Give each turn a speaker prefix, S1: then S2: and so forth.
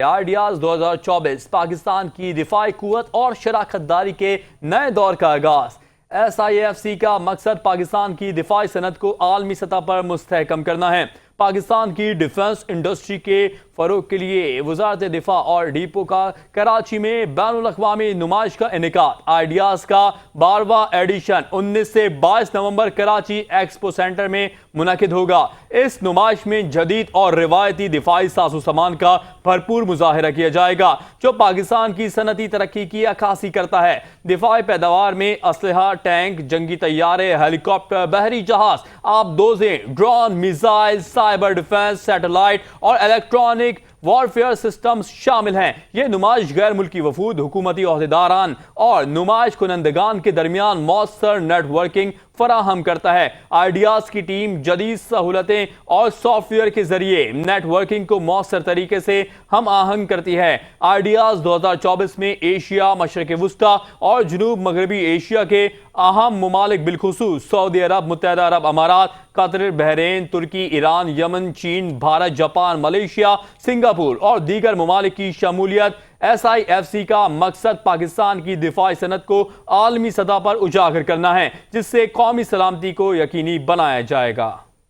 S1: Ideas 2024 Pakistan کی دفاعی قوت اور شراکت داری کے نئے دور کا آغاز۔ SIFC کا مقصد پاکستان کی دفاعی صنعت کو عالمی سطح پر مستحکم کرنا ہے۔ پاکستان کی ڈیفنس انڈسٹری کے فروغ کے لیے وزارت دفاع اور ڈیپو کا کراچی میں بین الاقوامی نمائش کا انعقاد۔ آئیڈیاز کا 12واں ایڈیشن 19 سے 22 نومبر کراچی ایکسپو سینٹر میں منعقد ہوگا۔ اس نمائش میں جدید اور روایتی دفاعی ساز و سامان کا بھرپور مظاہرہ کیا جائے گا، جو پاکستان کی صنعتی ترقی کی عکاسی کرتا ہے۔ دفاعی پیداوار میں اسلحہ، ٹینک، جنگی طیارے، ہیلی کاپٹر، بحری جہاز، آبدوزیں، drone, missile, cyber defence, satellite اور الیکٹرانک وارفیئر سسٹمز شامل ہیں۔ یہ نمائش غیر ملکی وفود، حکومتی عہدیداران اور نمائش کنندگان کے درمیان مؤثر نیٹ ورکنگ فراہم کرتا ہے۔ آئیڈیاز کی ٹیم جدید سہولتیں اور سافٹ ویئر کے ذریعے نیٹ ورکنگ کو مؤثر طریقے سے ہم آہنگ کرتی ہے۔ آئیڈیاز 2024 میں ایشیا، مشرق وسطیٰ اور جنوب مغربی ایشیا کے اہم ممالک بالخصوص سعودی عرب، متحدہ عرب امارات، قطر، بحرین، ترکی، ایران، یمن، چین، بھارت، جاپان، ملیشیا، سنگاپور اور دیگر ممالک کی شمولیت۔ SIFC کا مقصد پاکستان کی دفاعی صنعت کو عالمی سطح پر اجاگر کرنا ہے، جس سے قومی سلامتی کو یقینی بنایا جائے گا۔